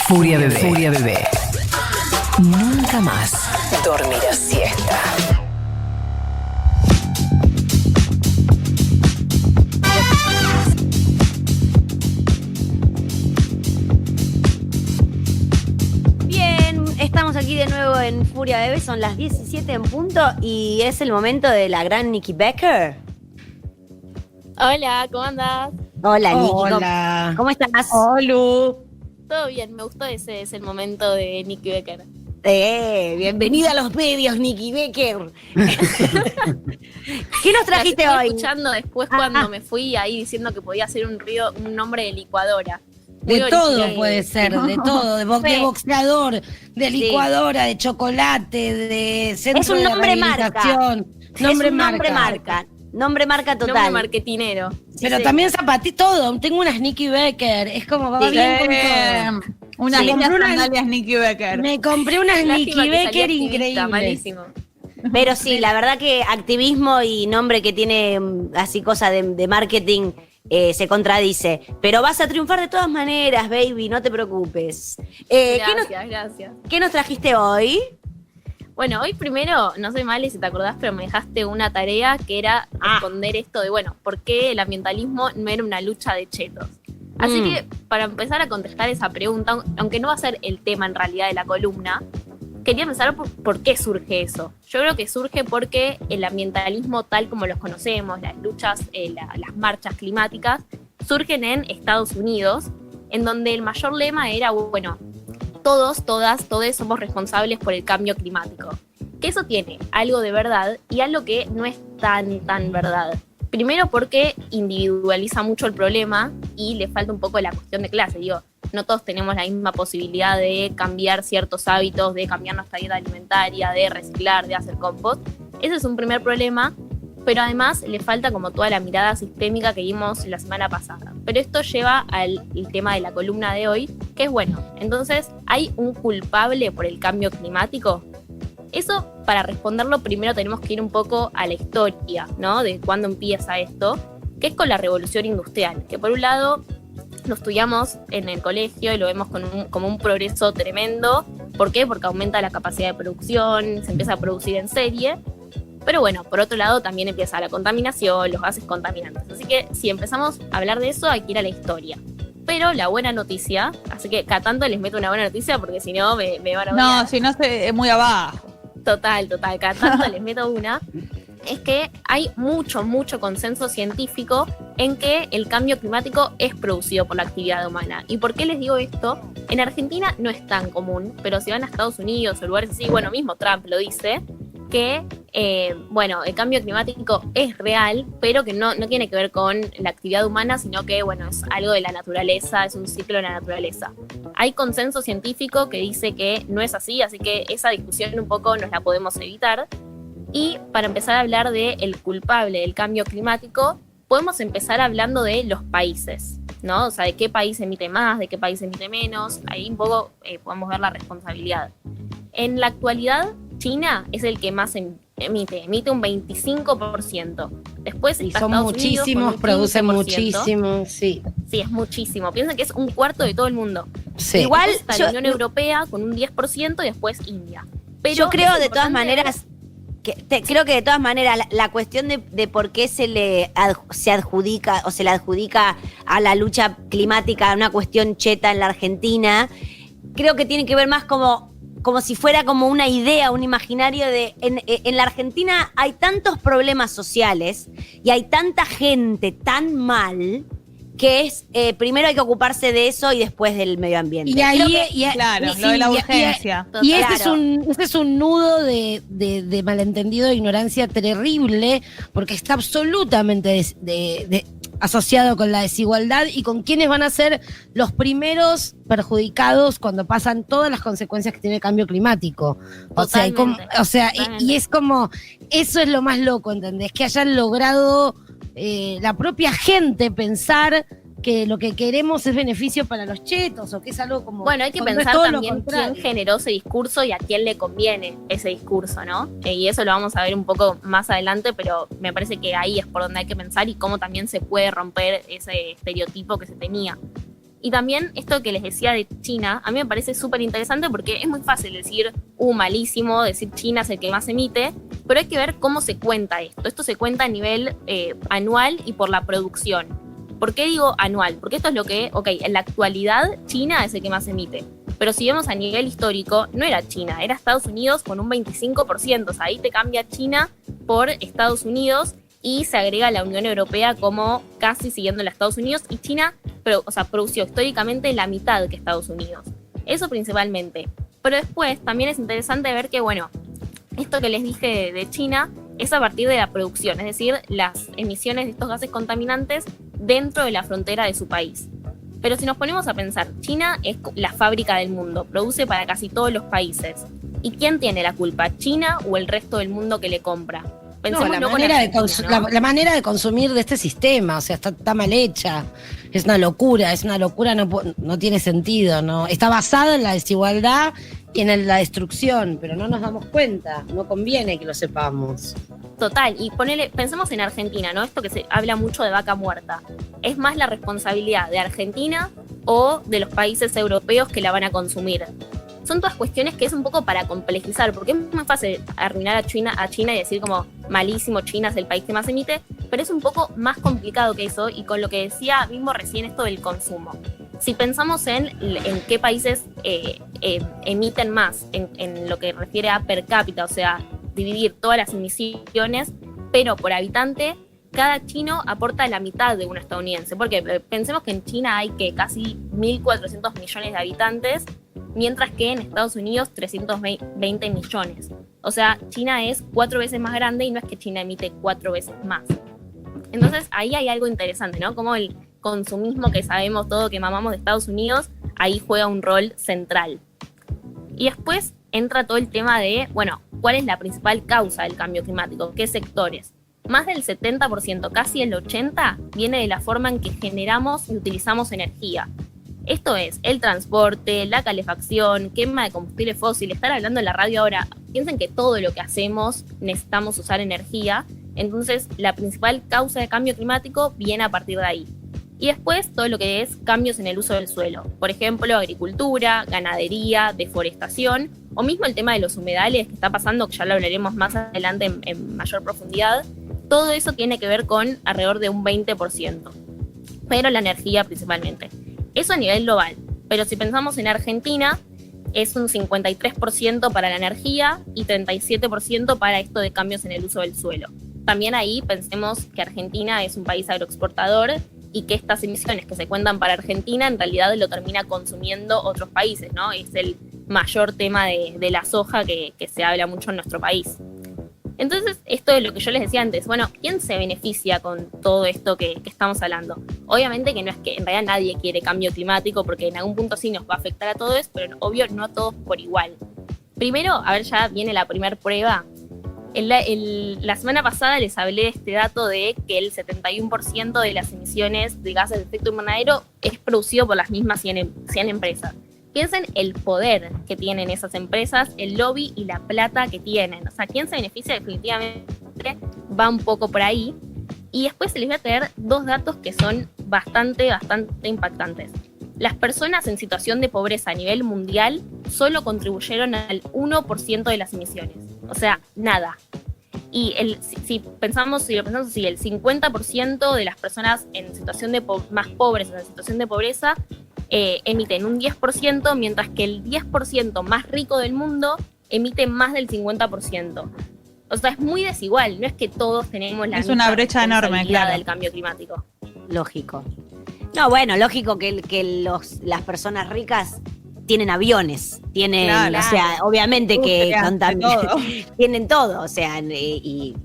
Furia Bebé. Furia Bebé. Nunca más dormirás siesta. Bien, estamos aquí de nuevo en Furia Bebé, son las 17 en punto y es el momento de la gran Nikki Becker. Hola, ¿cómo andás? Hola, Nikki. Hola. ¿Cómo estás? Hola. Todo bien, me gustó ese es el momento de Nikki Becker. Bienvenida a los medios, Nikki Becker. ¿Qué nos trajiste La estuve hoy? escuchando después cuando me fui ahí diciendo que podía ser un nombre de licuadora. De Muy todo original. puede ser, de todo, de boxeador, de licuadora, de chocolate, de centro Es un de nombre marca. rehabilitación. Nombre es un marca. nombre marca. Nombre marca total. Nombre marketinero. Pero Sí. también todo. Tengo unas Nikki Becker. Es como va Sí. bien con todo. Unas Sí. lindas Compré unas- sandalias Nikki Becker. Me compré unas Lástima Nikki que salí Becker activista, increíbles. malísimo. Pero sí, la verdad que activismo y nombre que tiene así cosa de marketing se contradice. Pero vas a triunfar de todas maneras, baby, no te preocupes. Gracias. ¿Qué nos trajiste hoy? Bueno, hoy primero, no soy mala si te acordás, pero me dejaste una tarea que era responder esto de, bueno, ¿por qué el ambientalismo no era una lucha de chetos? Así que para empezar a contestar esa pregunta, aunque no va a ser el tema en realidad de la columna, quería pensar por qué surge eso. Yo creo que surge porque el ambientalismo tal como los conocemos, las luchas, las marchas climáticas, surgen en Estados Unidos, en donde el mayor lema era, bueno, todos somos responsables por el cambio climático. Que eso tiene algo de verdad y algo que no es tan verdad. Primero porque individualiza mucho el problema y le falta un poco la cuestión de clase. Digo, no todos tenemos la misma posibilidad de cambiar ciertos hábitos, de cambiar nuestra dieta alimentaria, de reciclar, de hacer compost. Ese es un primer problema, pero además le falta como toda la mirada sistémica que vimos la semana pasada. Pero esto lleva al tema de la columna de hoy, que es bueno. Entonces, ¿hay un culpable por el cambio climático? Eso, para responderlo, primero tenemos que ir un poco a la historia, ¿no? De cuándo empieza esto, que es con la revolución industrial, que por un lado lo estudiamos en el colegio y lo vemos como un progreso tremendo. ¿Por qué? Porque aumenta la capacidad de producción, se empieza a producir en serie. Pero bueno, por otro lado también empieza la contaminación, los gases contaminantes. Así que si empezamos a hablar de eso, hay que ir a la historia. Pero la buena noticia, así que cada tanto les meto una buena noticia porque si no me van a odiar. No, si no es muy abajo. Total, cada tanto les meto una. Es que hay mucho consenso científico en que el cambio climático es producido por la actividad humana. ¿Y por qué les digo esto? En Argentina no es tan común, pero si van a Estados Unidos o lugares así, bueno, mismo Trump lo dice, que el cambio climático es real, pero que no tiene que ver con la actividad humana, sino que, bueno, es algo de la naturaleza, es un ciclo de la naturaleza. Hay consenso científico que dice que no es así que esa discusión un poco nos la podemos evitar. Y para empezar a hablar del culpable del cambio climático, podemos empezar hablando de los países, ¿no? O sea, de qué país emite más, de qué país emite menos. Ahí un poco podemos ver la responsabilidad. En la actualidad, China es el que más emite un 25%. Después Y está son Estados Unidos con muchísimos, un producen 15%. muchísimo, sí. Sí, es muchísimo. Piensen que es un cuarto de todo el mundo. Sí. Igual Después está la Unión Europea con un 10% y después India. Pero yo creo es de todas importante maneras creo que de todas maneras la cuestión de por qué se adjudica o se le adjudica a la lucha climática una cuestión cheta en la Argentina, creo que tiene que ver más como si fuera como una idea, un imaginario de en la Argentina hay tantos problemas sociales y hay tanta gente tan mal que es primero hay que ocuparse de eso y después del medio ambiente. Y ahí, Claro, sí, lo de la y- urgencia. Y Claro. ese es un nudo de malentendido, de ignorancia terrible, porque está absolutamente asociado con la desigualdad y con quiénes van a ser los primeros perjudicados cuando pasan todas las consecuencias que tiene el cambio climático. Totalmente. Y es como, eso es lo más loco, ¿entendés? Que hayan logrado la propia gente pensar que lo que queremos es beneficio para los chetos o que es algo como... Bueno, hay que cuando es pensar todo lo también contrario. quién generó ese discurso y a quién le conviene ese discurso, ¿no? Y eso lo vamos a ver un poco más adelante, pero me parece que ahí es por donde hay que pensar y cómo también se puede romper ese estereotipo que se tenía. Y también esto que les decía de China, a mí me parece súper interesante porque es muy fácil decir, malísimo, decir China es el que más emite, pero hay que ver cómo se cuenta esto. Esto se cuenta a nivel anual y por la producción. ¿Por qué digo anual? Porque esto es lo que, en la actualidad China es el que más emite. Pero si vemos a nivel histórico, no era China, era Estados Unidos con un 25%. O sea, ahí te cambia China por Estados Unidos y se agrega la Unión Europea como casi siguiendo a Estados Unidos. Y China produció históricamente la mitad que Estados Unidos. Eso principalmente. Pero después también es interesante ver que, esto que les dije de China es a partir de la producción, es decir, las emisiones de estos gases contaminantes dentro de la frontera de su país. Pero si nos ponemos a pensar, China es la fábrica del mundo, produce para casi todos los países. ¿Y quién tiene la culpa? ¿China o el resto del mundo que le compra? La manera de consumir de este sistema, o sea, está mal hecha. Es una locura, no tiene sentido, ¿no? Está basada en la desigualdad y en la destrucción, pero no nos damos cuenta, no conviene que lo sepamos. Total, y pensemos en Argentina, ¿no? Esto que se habla mucho de vaca muerta. ¿Es más la responsabilidad de Argentina o de los países europeos que la van a consumir? Son todas cuestiones que es un poco para complejizar, porque es muy fácil arruinar a China y decir como malísimo, China es el país que más emite, pero es un poco más complicado que eso, y con lo que decía mismo recién esto del consumo. Si pensamos en qué países emiten más en lo que refiere a per cápita, o sea, dividir todas las emisiones, pero por habitante, cada chino aporta la mitad de un estadounidense. Porque pensemos que en China hay casi 1.400 millones de habitantes, mientras que en Estados Unidos 320 millones. O sea, China es 4 veces más grande y no es que China emite 4 veces más. Entonces ahí hay algo interesante, ¿no? Como el consumismo que sabemos todo, que mamamos de Estados Unidos, ahí juega un rol central. Y después entra todo el tema de, ¿cuál es la principal causa del cambio climático? ¿Qué sectores? Más del 70%, casi el 80%, viene de la forma en que generamos y utilizamos energía. Esto es el transporte, la calefacción, quema de combustible fósil. Estar hablando en la radio ahora, piensen que todo lo que hacemos necesitamos usar energía. Entonces, la principal causa de cambio climático viene a partir de ahí. Y después, todo lo que es cambios en el uso del suelo. Por ejemplo, agricultura, ganadería, deforestación, o mismo el tema de los humedales que está pasando, que ya lo hablaremos más adelante en mayor profundidad. Todo eso tiene que ver con alrededor de un 20%. Pero la energía principalmente. Eso a nivel global, pero si pensamos en Argentina, es un 53% para la energía y 37% para esto de cambios en el uso del suelo. También ahí pensemos que Argentina es un país agroexportador y que estas emisiones que se cuentan para Argentina en realidad lo termina consumiendo otros países, ¿no? Es el mayor tema de la soja que se habla mucho en nuestro país. Entonces, esto es lo que yo les decía antes. ¿Quién se beneficia con todo esto que estamos hablando? Obviamente que no es que en realidad nadie quiere cambio climático, porque en algún punto sí nos va a afectar a todos, pero obvio no a todos por igual. Primero, ya viene la primera prueba. La semana pasada les hablé de este dato de que el 71% de las emisiones de gases de efecto invernadero es producido por las mismas 100 empresas. Piensen el poder que tienen esas empresas, el lobby y la plata que tienen. O sea, ¿quién se beneficia? Definitivamente va un poco por ahí. Y después les voy a traer 2 datos que son bastante impactantes. Las personas en situación de pobreza a nivel mundial solo contribuyeron al 1% de las emisiones. O sea, nada. Y si lo pensamos así, el 50% de las personas en situación de más pobres, en situación de pobreza, emiten un 10%, mientras que el 10% más rico del mundo emite más del 50%. O sea, es muy desigual, no es que todos tenemos la misma brecha enorme, claro, del cambio climático. Lógico. No, lógico que las personas ricas tienen aviones, tienen, claro, o sea, obviamente que todo. tienen todo, o sea, y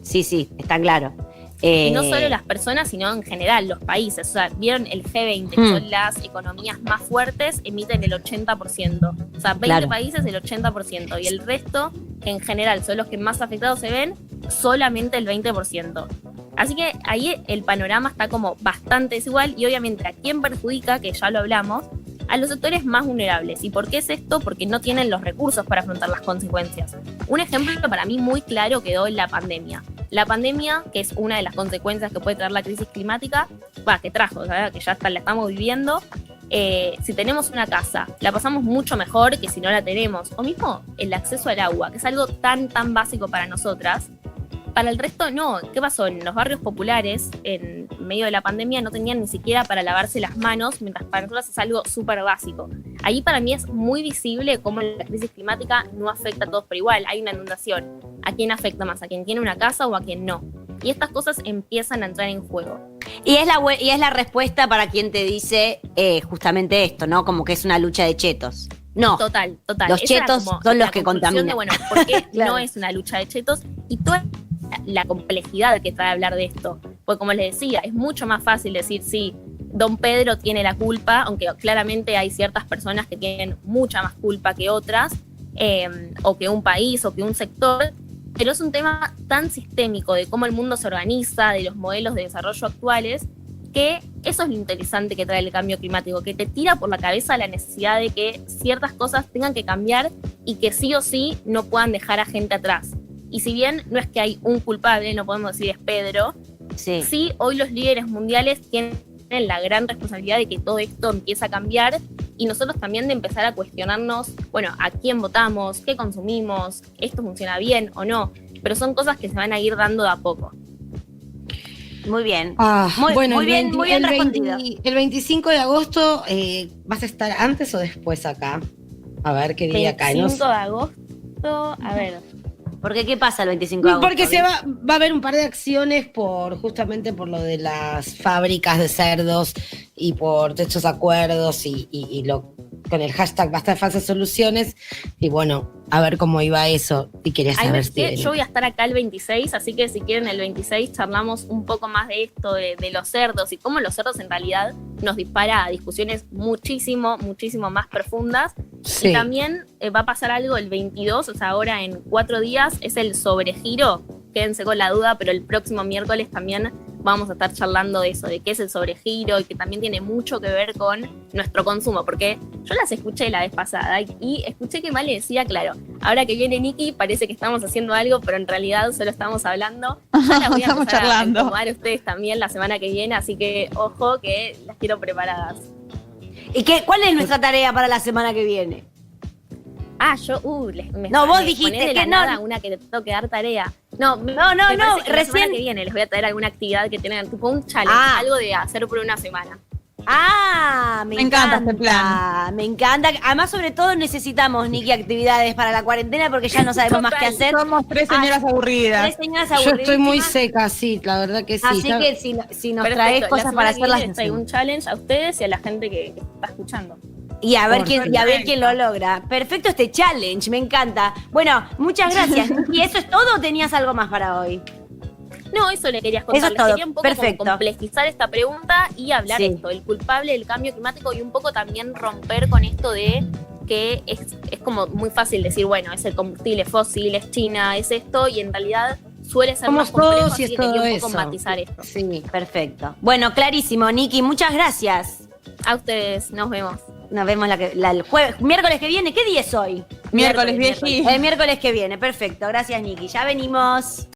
sí, está claro. Y no solo las personas, sino en general los países. O sea, vieron el G20, que son las economías más fuertes, emiten el 80%. O sea, 20 países el 80%. Y el resto, que en general son los que más afectados se ven, solamente el 20%. Así que ahí el panorama está como bastante desigual. Y obviamente, ¿a quién perjudica? Que ya lo hablamos. A los sectores más vulnerables. ¿Y por qué es esto? Porque no tienen los recursos para afrontar las consecuencias. Un ejemplo para mí muy claro quedó en la pandemia. La pandemia, que es una de las consecuencias que puede traer la crisis climática, que trajo, ¿sabes? Que ya la estamos viviendo, si tenemos una casa, la pasamos mucho mejor que si no la tenemos. O mismo el acceso al agua, que es algo tan básico para nosotras. Para el resto no. ¿Qué pasó? En los barrios populares, en medio de la pandemia, no tenían ni siquiera para lavarse las manos, mientras para nosotros es algo súper básico. Ahí para mí es muy visible cómo la crisis climática no afecta a todos por igual. Hay una inundación. ¿A quién afecta más? ¿A quien tiene una casa o a quien no? Y estas cosas empiezan a entrar en juego. Y es la respuesta para quien te dice justamente esto, ¿no? Como que es una lucha de chetos. No. Total. Los Esa era chetos como son los la que conclusión contaminan. de, bueno, ¿por qué Claro. no es una lucha de chetos? Y toda la complejidad que trae hablar de esto. Porque como les decía, es mucho más fácil decir, sí, Don Pedro tiene la culpa, aunque claramente hay ciertas personas que tienen mucha más culpa que otras, o que un país, o que un sector, pero es un tema tan sistémico de cómo el mundo se organiza, de los modelos de desarrollo actuales, que eso es lo interesante que trae el cambio climático, que te tira por la cabeza la necesidad de que ciertas cosas tengan que cambiar y que sí o sí no puedan dejar a gente atrás. Y si bien no es que hay un culpable, no podemos decir es Pedro, sí hoy los líderes mundiales tienen la gran responsabilidad de que todo esto empiece a cambiar y nosotros también de empezar a cuestionarnos, bueno, a quién votamos, qué consumimos, esto funciona bien o no, pero son cosas que se van a ir dando de a poco. Muy bien. Bueno, muy bien respondido. El 25 de agosto, ¿vas a estar antes o después acá? A ver qué día cae. 25 de agosto, a ver. Porque ¿qué pasa el 25 de agosto? Porque va a haber un par de acciones justamente por lo de las fábricas de cerdos y por estos acuerdos y con el hashtag Basta de Falsas Soluciones. Y bueno, a ver cómo iba eso. Y quería Ay, saber yo voy a estar acá el 26, así que si quieren el 26 charlamos un poco más de esto, de los cerdos y cómo los cerdos en realidad nos dispara a discusiones muchísimo más profundas. Sí. Y también va a pasar algo el 22, o sea, ahora en 4 días, es el sobregiro. Quédense con la duda, pero el próximo miércoles también vamos a estar charlando de eso, de qué es el sobregiro y que también tiene mucho que ver con nuestro consumo, porque yo las escuché la vez pasada y escuché que Male decía, claro, ahora que viene Nikki parece que estamos haciendo algo, pero en realidad solo estamos hablando. Ya las voy a Estamos empezar a charlando. acomodar a ustedes también la semana que viene, así que ojo que las quiero preparadas. ¿Y cuál es nuestra tarea para la semana que viene? No, vos dijiste de la que nada no. una que te tengo que dar tarea. No, No, me parece que la recién- semana que viene les voy a traer alguna actividad que tengan, tipo un challenge, algo de hacer por una semana. Me Me encanta este plan. Me encanta. Además, sobre todo, necesitamos, Nikki, actividades para la cuarentena porque ya no sabemos más qué hacer. Somos 3 señoras aburridas. 3 señoras Yo estoy muy aburridísimas. seca, sí, la verdad que sí. Así Ya- que si nos Perfecto, traes la cosas semana para que viene hacerlas. les traigo un challenge a ustedes y a la gente que está escuchando. Y a ver Perfecto. quién lo logra. Perfecto este challenge, me encanta. Bueno, muchas gracias. ¿Y eso es todo o tenías algo más para hoy? No, eso le querías contar. Eso es todo. Quería un poco como Perfecto. complejizar esta pregunta y hablar Sí. esto, el culpable del cambio climático y un poco también romper con esto de que es como muy fácil decir, bueno, es el combustible fósil, es China, es esto, y en realidad suele ser Somos más complejo, todos y así es que quería todo un poco eso. matizar esto. Sí. Perfecto. Bueno, clarísimo, Nikki, muchas gracias. A ustedes, nos vemos. Nos vemos el jueves, miércoles que viene. ¿Qué día es hoy? Miércoles, vieji. El miércoles que viene, perfecto. Gracias, Nikki. Ya venimos.